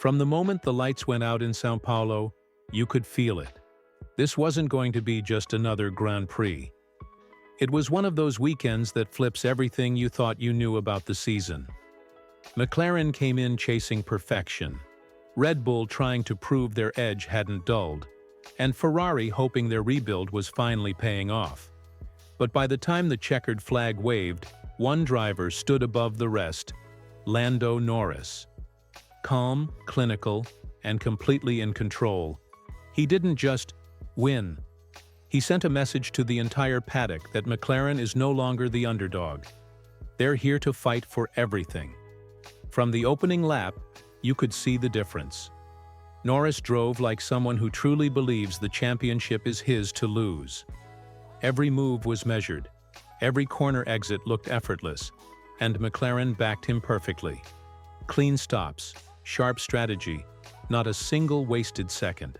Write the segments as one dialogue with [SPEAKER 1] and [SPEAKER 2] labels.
[SPEAKER 1] From the moment the lights went out in São Paulo, you could feel it. This wasn't going to be just another Grand Prix. It was one of those weekends that flips everything you thought you knew about the season. McLaren came in chasing perfection, Red Bull trying to prove their edge hadn't dulled, and Ferrari hoping their rebuild was finally paying off. But by the time the checkered flag waved, one driver stood above the rest: Lando Norris. Calm, clinical, and completely in control, he didn't just win. He sent a message to the entire paddock that McLaren is no longer the underdog. They're here to fight for everything. From the opening lap, you could see the difference. Norris drove like someone who truly believes the championship is his to lose. Every move was measured, every corner exit looked effortless, and McLaren backed him perfectly. Clean stops, sharp strategy, not a single wasted second.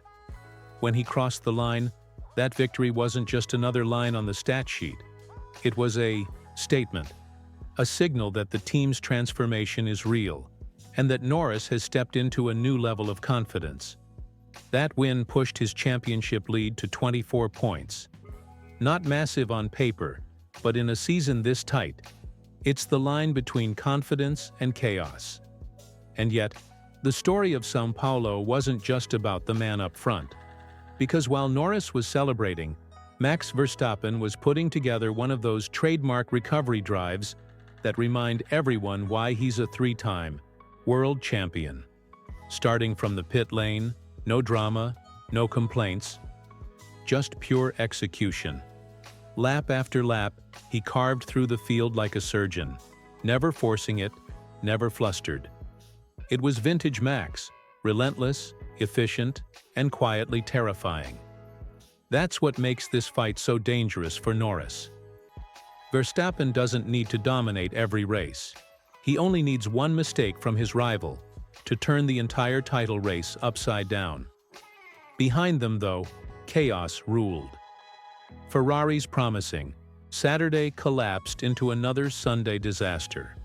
[SPEAKER 1] When he crossed the line, that victory wasn't just another line on the stat sheet. It was a statement, a signal that the team's transformation is real, and that Norris has stepped into a new level of confidence. That win pushed his championship lead to 24 points. Not massive on paper, but in a season this tight, it's the line between confidence and chaos. And yet, the story of São Paulo wasn't just about the man up front. Because while Norris was celebrating, Max Verstappen was putting together one of those trademark recovery drives that remind everyone why he's a three-time world champion. Starting from the pit lane, no drama, no complaints, just pure execution. Lap after lap, he carved through the field like a surgeon, never forcing it, never flustered. It was vintage Max, relentless, efficient, and quietly terrifying. That's what makes this fight so dangerous for Norris. Verstappen doesn't need to dominate every race. He only needs one mistake from his rival to turn the entire title race upside down. Behind them, though, chaos ruled. Ferrari's promising Saturday collapsed into another Sunday disaster.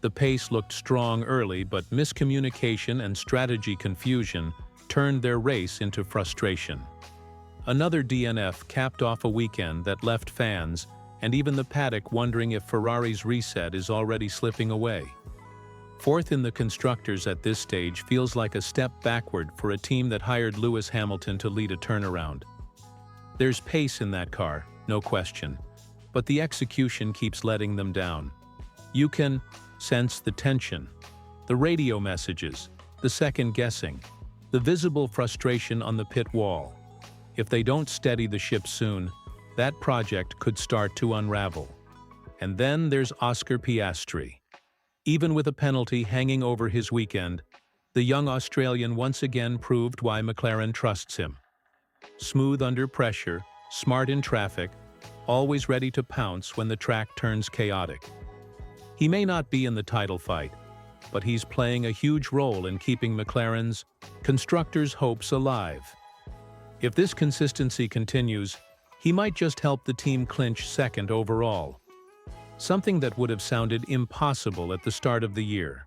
[SPEAKER 1] The pace looked strong early, but miscommunication and strategy confusion turned their race into frustration. Another DNF capped off a weekend that left fans and even the paddock wondering if Ferrari's reset is already slipping away. Fourth in the constructors at this stage feels like a step backward for a team that hired Lewis Hamilton to lead a turnaround. There's pace in that car, no question, but the execution keeps letting them down. You can sense the tension, the radio messages, the second guessing, the visible frustration on the pit wall. If they don't steady the ship soon, that project could start to unravel. And then there's Oscar Piastri. Even with a penalty hanging over his weekend, the young Australian once again proved why McLaren trusts him. Smooth under pressure, smart in traffic, always ready to pounce when the track turns chaotic. He may not be in the title fight, but he's playing a huge role in keeping McLaren's constructors' hopes alive. If this consistency continues, he might just help the team clinch second overall. Something that would have sounded impossible at the start of the year.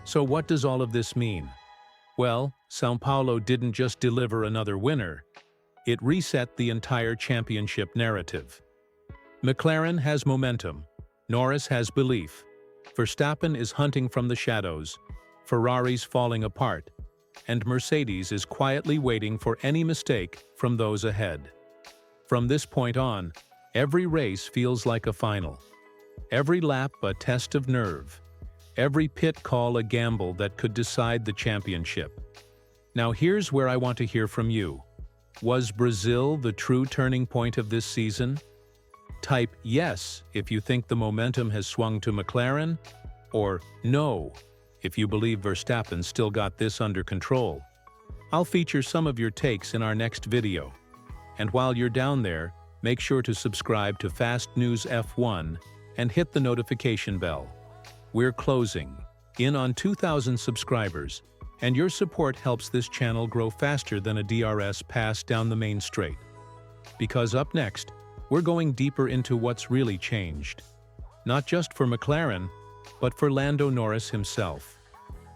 [SPEAKER 1] So what does all of this mean? Well, São Paulo didn't just deliver another winner, it reset the entire championship narrative. McLaren has momentum, Norris has belief, Verstappen is hunting from the shadows, Ferrari's falling apart, and Mercedes is quietly waiting for any mistake from those ahead. From this point on, every race feels like a final. Every lap a test of nerve. Every pit call a gamble that could decide the championship. Now here's where I want to hear from you. Was Brazil the true turning point of this season? Type yes if you think the momentum has swung to McLaren, or no if you believe Verstappen still got this under control. I'll feature some of your takes in our next video. And while you're down there, make sure to subscribe to Fast News F1 and hit the notification bell. We're closing in on 2,000 subscribers, and your support helps this channel grow faster than a DRS pass down the main straight. Because up next, we're going deeper into what's really changed. Not just for McLaren, but for Lando Norris himself.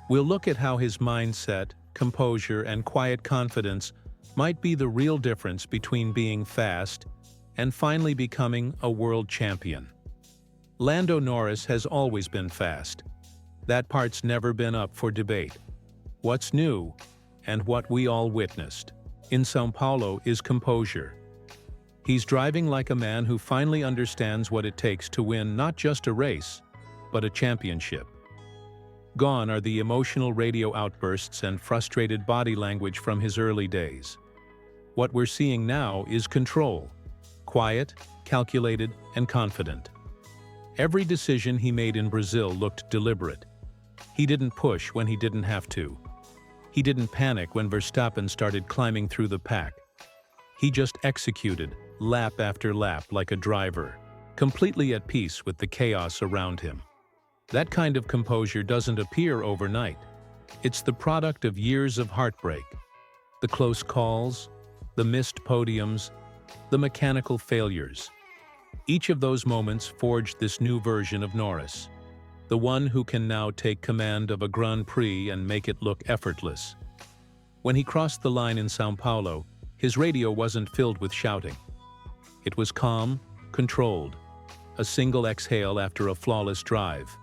[SPEAKER 1] We'll look at how his mindset, composure, and quiet confidence might be the real difference between being fast and finally becoming a world champion. Lando Norris has always been fast. That part's never been up for debate. What's new, and what we all witnessed in São Paulo, is composure. He's driving like a man who finally understands what it takes to win not just a race, but a championship. Gone are the emotional radio outbursts and frustrated body language from his early days. What we're seeing now is control. Quiet, calculated, and confident. Every decision he made in Brazil looked deliberate. He didn't push when he didn't have to. He didn't panic when Verstappen started climbing through the pack. He just executed, lap after lap, like a driver, completely at peace with the chaos around him. That kind of composure doesn't appear overnight. It's the product of years of heartbreak. The close calls, the missed podiums, the mechanical failures. Each of those moments forged this new version of Norris, the one who can now take command of a Grand Prix and make it look effortless. When he crossed the line in São Paulo, his radio wasn't filled with shouting. It was calm, controlled, a single exhale after a flawless drive.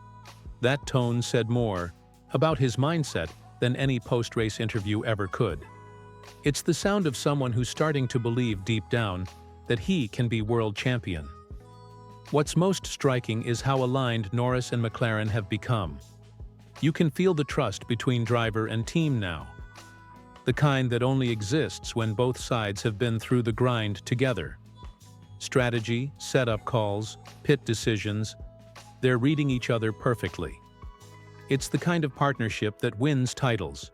[SPEAKER 1] That tone said more about his mindset than any post-race interview ever could. It's the sound of someone who's starting to believe deep down that he can be world champion. What's most striking is how aligned Norris and McLaren have become. You can feel the trust between driver and team now. The kind that only exists when both sides have been through the grind together. Strategy, setup calls, pit decisions, they're reading each other perfectly. It's the kind of partnership that wins titles.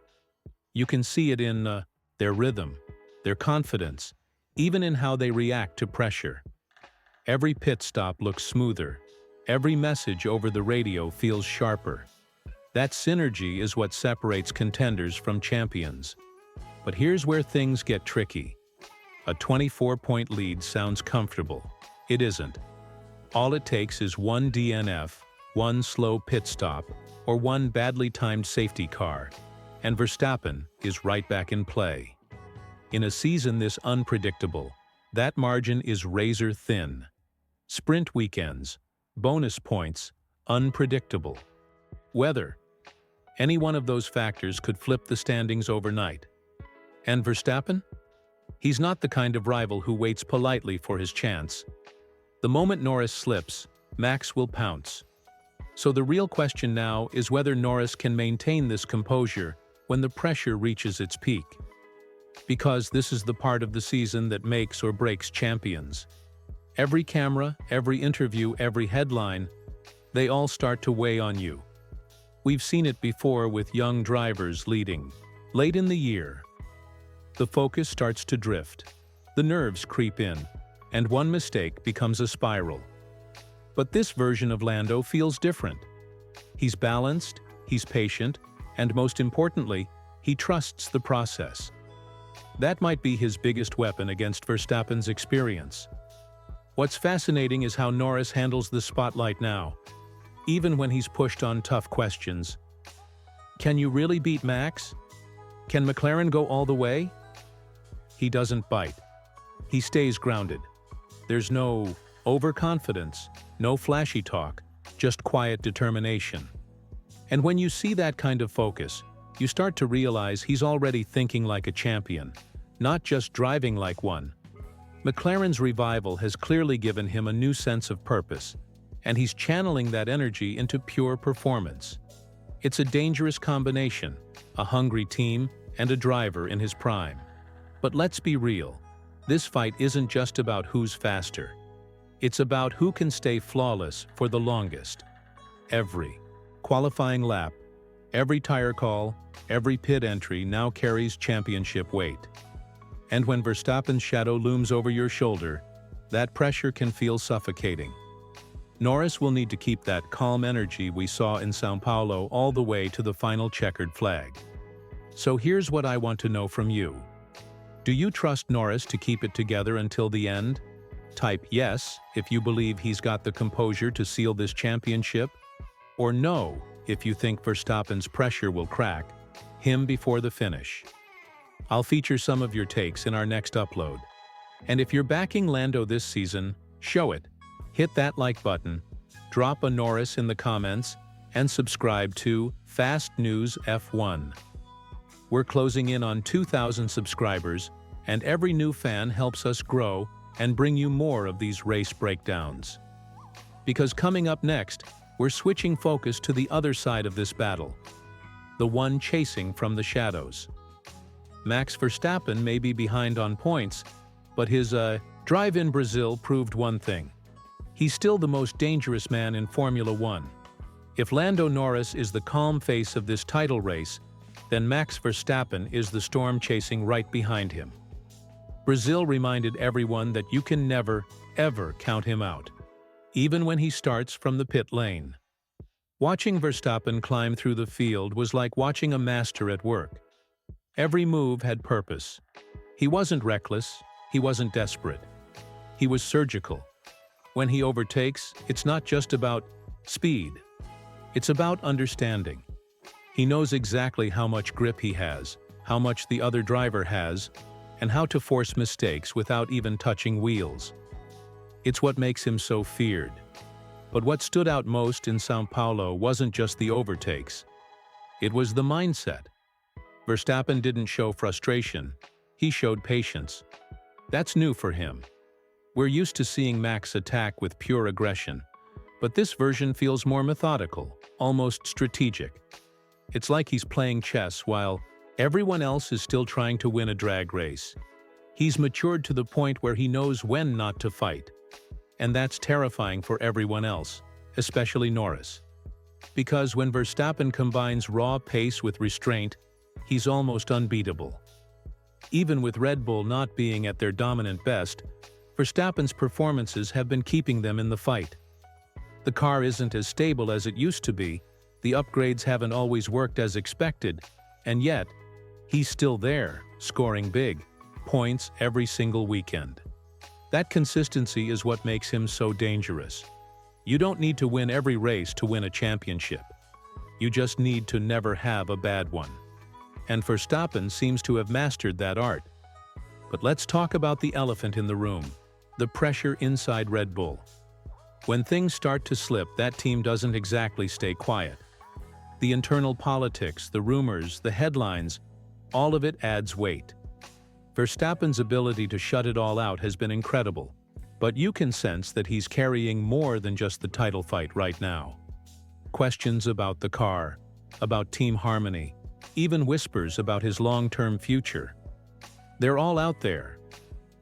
[SPEAKER 1] You can see it in their rhythm, their confidence, even in how they react to pressure. Every pit stop looks smoother. Every message over the radio feels sharper. That synergy is what separates contenders from champions. But here's where things get tricky. A 24-point lead sounds comfortable. It isn't. All it takes is one DNF, one slow pit stop, or one badly timed safety car, and Verstappen is right back in play. In a season this unpredictable, that margin is razor thin. Sprint weekends, bonus points, unpredictable. Weather. Any one of those factors could flip the standings overnight. And Verstappen? He's not the kind of rival who waits politely for his chance. The moment Norris slips, Max will pounce. So the real question now is whether Norris can maintain this composure when the pressure reaches its peak. Because this is the part of the season that makes or breaks champions. Every camera, every interview, every headline, they all start to weigh on you. We've seen it before with young drivers leading. Late in the year, the focus starts to drift. The nerves creep in, and one mistake becomes a spiral. But this version of Lando feels different. He's balanced, he's patient, and most importantly, he trusts the process. That might be his biggest weapon against Verstappen's experience. What's fascinating is how Norris handles the spotlight now, even when he's pushed on tough questions. Can you really beat Max? Can McLaren go all the way? He doesn't bite. He stays grounded. There's no overconfidence, no flashy talk, just quiet determination. And when you see that kind of focus, you start to realize he's already thinking like a champion, not just driving like one. McLaren's revival has clearly given him a new sense of purpose, and he's channeling that energy into pure performance. It's a dangerous combination, a hungry team and a driver in his prime. But let's be real, this fight isn't just about who's faster. It's about who can stay flawless for the longest. Every qualifying lap, every tire call, every pit entry now carries championship weight. And when Verstappen's shadow looms over your shoulder, that pressure can feel suffocating. Norris will need to keep that calm energy we saw in São Paulo all the way to the final checkered flag. So here's what I want to know from you. Do you trust Norris to keep it together until the end? Type yes if you believe he's got the composure to seal this championship, or no if you think Verstappen's pressure will crack him before the finish. I'll feature some of your takes in our next upload. And if you're backing Lando this season, show it. Hit that like button, drop a Norris in the comments, and subscribe to Fast News F1. We're closing in on 2,000 subscribers, and every new fan helps us grow and bring you more of these race breakdowns. Because coming up next, we're switching focus to the other side of this battle, the one chasing from the shadows. Max Verstappen may be behind on points, but his drive in Brazil proved one thing. He's still the most dangerous man in Formula One. If Lando Norris is the calm face of this title race, then Max Verstappen is the storm chasing right behind him. Brazil reminded everyone that you can never, ever count him out, even when he starts from the pit lane. Watching Verstappen climb through the field was like watching a master at work. Every move had purpose. He wasn't reckless, he wasn't desperate. He was surgical. When he overtakes, it's not just about speed. It's about understanding. He knows exactly how much grip he has, how much the other driver has, and how to force mistakes without even touching wheels. It's what makes him so feared. But what stood out most in São Paulo wasn't just the overtakes. It was the mindset. Verstappen didn't show frustration, he showed patience. That's new for him. We're used to seeing Max attack with pure aggression, but this version feels more methodical, almost strategic. It's like he's playing chess while everyone else is still trying to win a drag race. He's matured to the point where he knows when not to fight. And that's terrifying for everyone else, especially Norris. Because when Verstappen combines raw pace with restraint, he's almost unbeatable. Even with Red Bull not being at their dominant best, Verstappen's performances have been keeping them in the fight. The car isn't as stable as it used to be, the upgrades haven't always worked as expected, and yet, he's still there, scoring big points every single weekend. That consistency is what makes him so dangerous. You don't need to win every race to win a championship. You just need to never have a bad one. And Verstappen seems to have mastered that art. But let's talk about the elephant in the room, the pressure inside Red Bull. When things start to slip, that team doesn't exactly stay quiet. The internal politics, the rumors, the headlines, all of it adds weight. Verstappen's ability to shut it all out has been incredible, but you can sense that he's carrying more than just the title fight right now. Questions about the car, about team harmony, even whispers about his long-term future. They're all out there.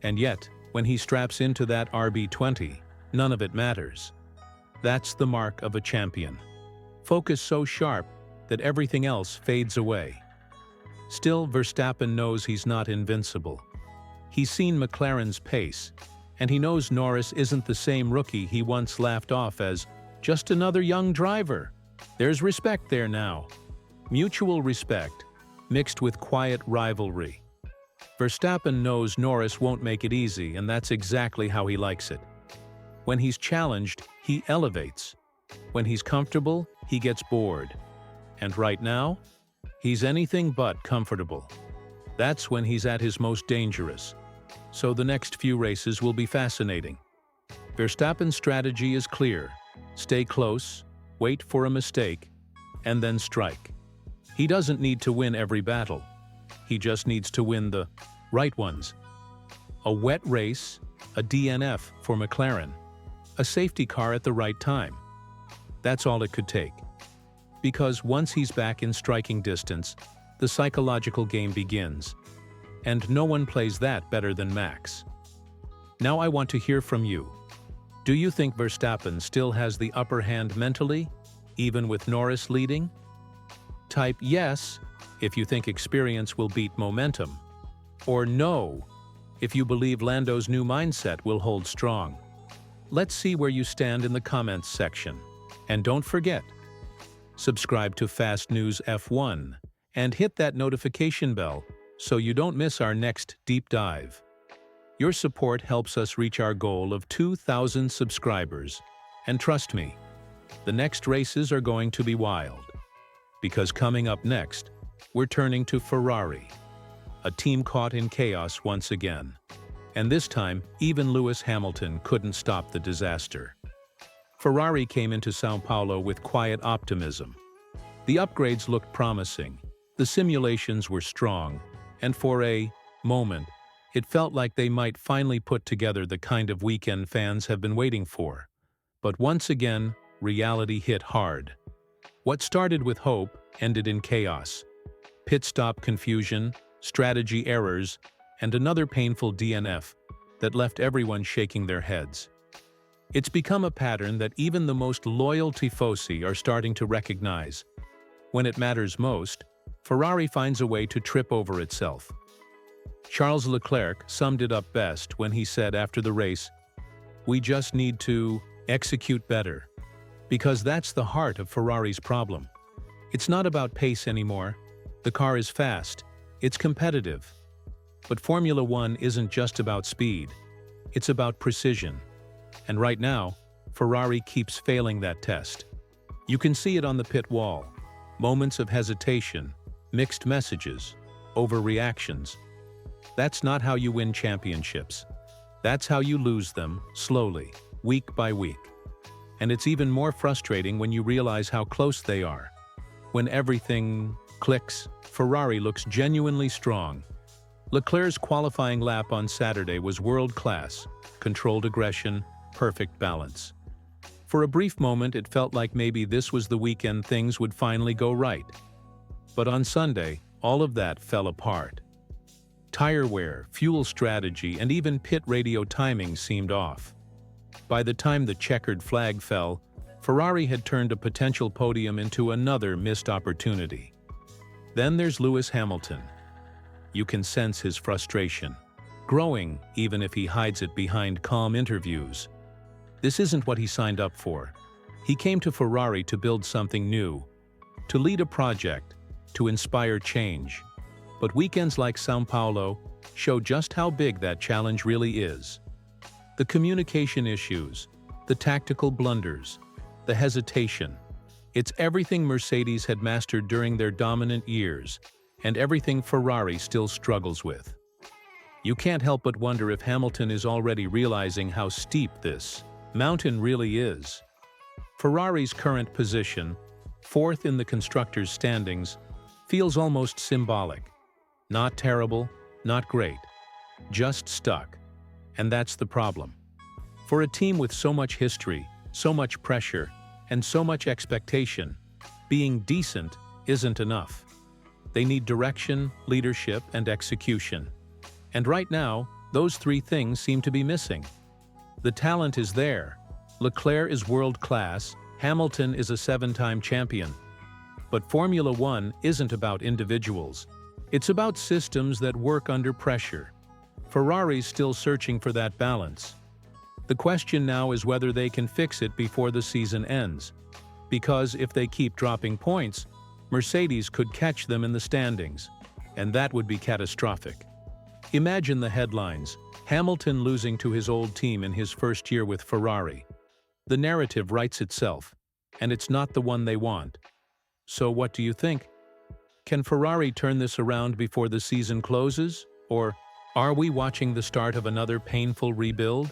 [SPEAKER 1] And yet, when he straps into that RB20, none of it matters. That's the mark of a champion. Focus so sharp that everything else fades away. Still, Verstappen knows he's not invincible. He's seen McLaren's pace, and he knows Norris isn't the same rookie he once laughed off as just another young driver. There's respect there now. Mutual respect, mixed with quiet rivalry. Verstappen knows Norris won't make it easy, and that's exactly how he likes it. When he's challenged, he elevates. When he's comfortable, he gets bored. And right now, he's anything but comfortable. That's when he's at his most dangerous. So the next few races will be fascinating. Verstappen's strategy is clear. Stay close, wait for a mistake, and then strike. He doesn't need to win every battle. He just needs to win the right ones. A wet race, a DNF for McLaren, a safety car at the right time. That's all it could take. Because once he's back in striking distance, the psychological game begins. And no one plays that better than Max. Now I want to hear from you. Do you think Verstappen still has the upper hand mentally, even with Norris leading? Type yes if you think experience will beat momentum, or no if you believe Lando's new mindset will hold strong. Let's see where you stand in the comments section. And don't forget, subscribe to Fast News F1 and hit that notification bell so you don't miss our next deep dive. Your support helps us reach our goal of 2,000 subscribers, and trust me, the next races are going to be wild. because coming up next, we're turning to Ferrari, a team caught in chaos once again. And this time, even Lewis Hamilton couldn't stop the disaster. Ferrari came into São Paulo with quiet optimism. The upgrades looked promising, the simulations were strong, and for a moment, it felt like they might finally put together the kind of weekend fans have been waiting for. But once again, reality hit hard. What started with hope ended in chaos. Pit stop confusion, strategy errors, and another painful DNF that left everyone shaking their heads. It's become a pattern that even the most loyal tifosi are starting to recognize. When it matters most, Ferrari finds a way to trip over itself. Charles Leclerc summed it up best when he said after the race, "We just need to execute better." Because that's the heart of Ferrari's problem. It's not about pace anymore. The car is fast, it's competitive. But Formula One isn't just about speed, it's about precision. And right now, Ferrari keeps failing that test. You can see it on the pit wall. Moments of hesitation, mixed messages, overreactions. That's not how you win championships. That's how you lose them, slowly, week by week. And it's even more frustrating when you realize how close they are. When everything clicks, Ferrari looks genuinely strong. Leclerc's qualifying lap on Saturday was world-class, controlled aggression, perfect balance. For a brief moment, it felt like maybe this was the weekend things would finally go right. But on Sunday, all of that fell apart. Tire wear, fuel strategy, and even pit radio timing seemed off. By the time the checkered flag fell, Ferrari had turned a potential podium into another missed opportunity. Then there's Lewis Hamilton. You can sense his frustration, growing even if he hides it behind calm interviews. This isn't what he signed up for. He came to Ferrari to build something new, to lead a project, to inspire change. But weekends like São Paulo show just how big that challenge really is. The communication issues, the tactical blunders, the hesitation. It's everything Mercedes had mastered during their dominant years, and everything Ferrari still struggles with. You can't help but wonder if Hamilton is already realizing how steep this mountain really is. Ferrari's current position, fourth in the constructors' standings, feels almost symbolic. Not terrible, not great, just stuck. And that's the problem. For a team with so much history, so much pressure, and so much expectation, being decent isn't enough. They need direction, leadership, and execution. And right now, those three things seem to be missing. The talent is there. Leclerc is world-class, Hamilton is a 7-time champion. But Formula One isn't about individuals. It's about systems that work under pressure. Ferrari's still searching for that balance. The question now is whether they can fix it before the season ends. Because if they keep dropping points, Mercedes could catch them in the standings, and that would be catastrophic. Imagine the headlines: Hamilton losing to his old team in his first year with Ferrari. The narrative writes itself, and it's not the one they want. So what do you think? Can Ferrari turn this around before the season closes? Or are we watching the start of another painful rebuild?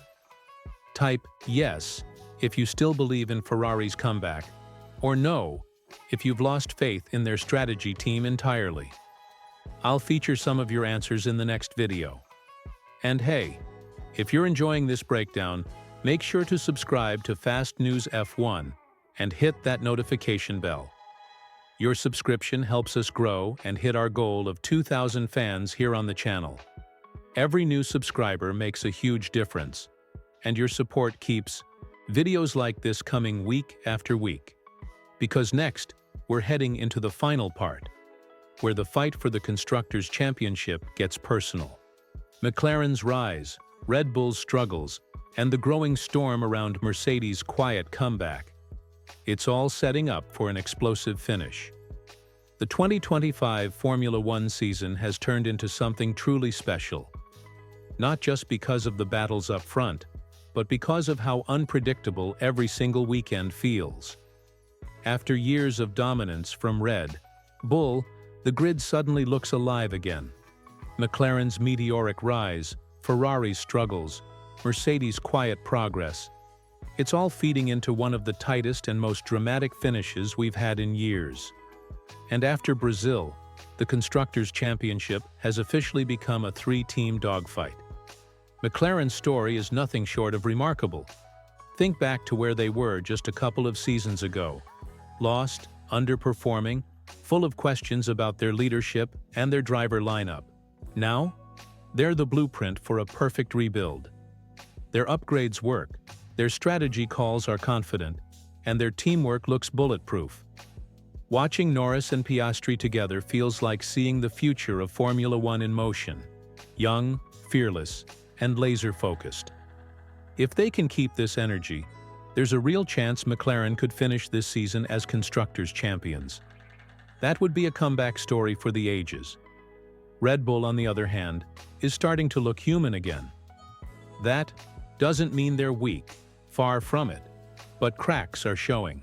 [SPEAKER 1] Type yes if you still believe in Ferrari's comeback, or no if you've lost faith in their strategy team entirely. I'll feature some of your answers in the next video. And hey, if you're enjoying this breakdown, make sure to subscribe to Fast News F1 and hit that notification bell. Your subscription helps us grow and hit our goal of 2,000 fans here on the channel. Every new subscriber makes a huge difference, and your support keeps videos like this coming week after week. Because next, we're heading into the final part, where the fight for the Constructors' Championship gets personal. McLaren's rise, Red Bull's struggles, and the growing storm around Mercedes' quiet comeback. It's all setting up for an explosive finish. The 2025 Formula One season has turned into something truly special. Not just because of the battles up front, but because of how unpredictable every single weekend feels. After years of dominance from Red Bull, the grid suddenly looks alive again. McLaren's meteoric rise, Ferrari's struggles, Mercedes' quiet progress. It's all feeding into one of the tightest and most dramatic finishes we've had in years. And after Brazil, the Constructors' Championship has officially become a three-team dogfight. McLaren's story is nothing short of remarkable. Think back to where they were just a couple of seasons ago. Lost, underperforming, full of questions about their leadership and their driver lineup. Now, they're the blueprint for a perfect rebuild. Their upgrades work, their strategy calls are confident, and their teamwork looks bulletproof. Watching Norris and Piastri together feels like seeing the future of Formula One in motion. Young, fearless, and laser-focused. If they can keep this energy, there's a real chance McLaren could finish this season as Constructors' Champions. That would be a comeback story for the ages. Red Bull, on the other hand, is starting to look human again. That doesn't mean they're weak, far from it, but cracks are showing.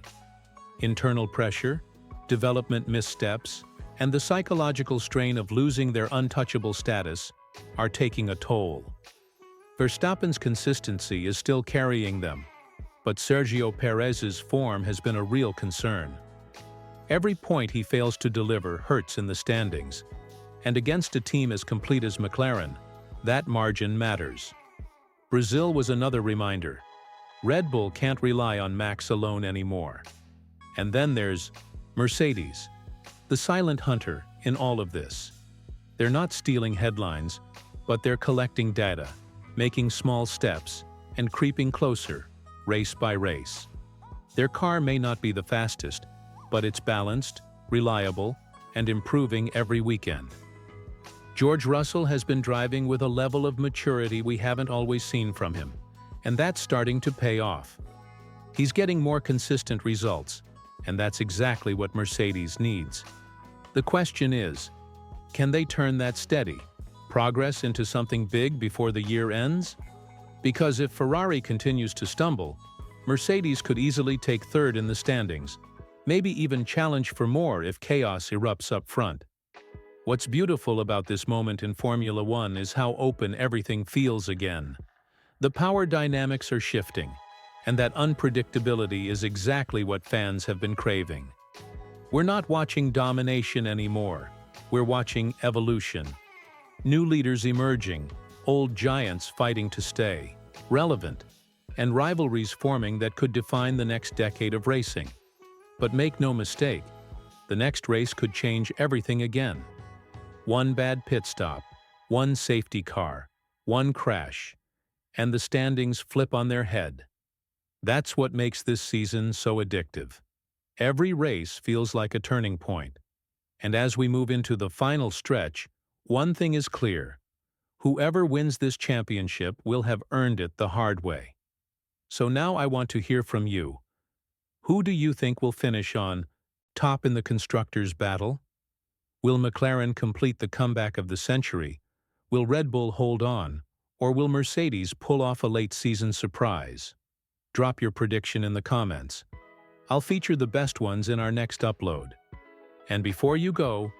[SPEAKER 1] Internal pressure, development missteps, and the psychological strain of losing their untouchable status are taking a toll. Verstappen's consistency is still carrying them, but Sergio Perez's form has been a real concern. Every point he fails to deliver hurts in the standings, and against a team as complete as McLaren, that margin matters. Brazil was another reminder. Red Bull can't rely on Max alone anymore. And then there's Mercedes, the silent hunter in all of this. They're not stealing headlines, but they're collecting data, making small steps, and creeping closer, race by race. Their car may not be the fastest, but it's balanced, reliable, and improving every weekend. George Russell has been driving with a level of maturity we haven't always seen from him, and that's starting to pay off. He's getting more consistent results, and that's exactly what Mercedes needs. The question is, can they turn that steady progress into something big before the year ends? Because if Ferrari continues to stumble, Mercedes could easily take third in the standings, maybe even challenge for more if chaos erupts up front. What's beautiful about this moment in Formula One is how open everything feels again. The power dynamics are shifting, and that unpredictability is exactly what fans have been craving. We're not watching domination anymore, we're watching evolution. New leaders emerging, old giants fighting to stay relevant, and rivalries forming that could define the next decade of racing. But make no mistake, the next race could change everything again. One bad pit stop, one safety car, one crash, and the standings flip on their head. That's what makes this season so addictive. Every race feels like a turning point. And as we move into the final stretch, one thing is clear. Whoever wins this championship will have earned it the hard way. So now I want to hear from you. Who do you think will finish on top in the constructors' battle? Will McLaren complete the comeback of the century? Will Red Bull hold on? Or will Mercedes pull off a late-season surprise? Drop your prediction in the comments. I'll feature the best ones in our next upload. And before you go,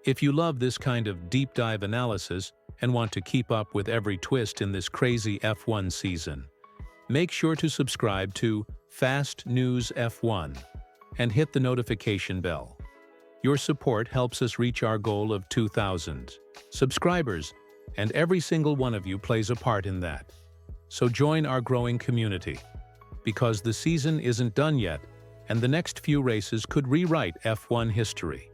[SPEAKER 1] if you love this kind of deep-dive analysis and want to keep up with every twist in this crazy F1 season, make sure to subscribe to Fast News F1 and hit the notification bell. Your support helps us reach our goal of 2,000 subscribers, and every single one of you plays a part in that. So join our growing community, because the season isn't done yet, and the next few races could rewrite F1 history.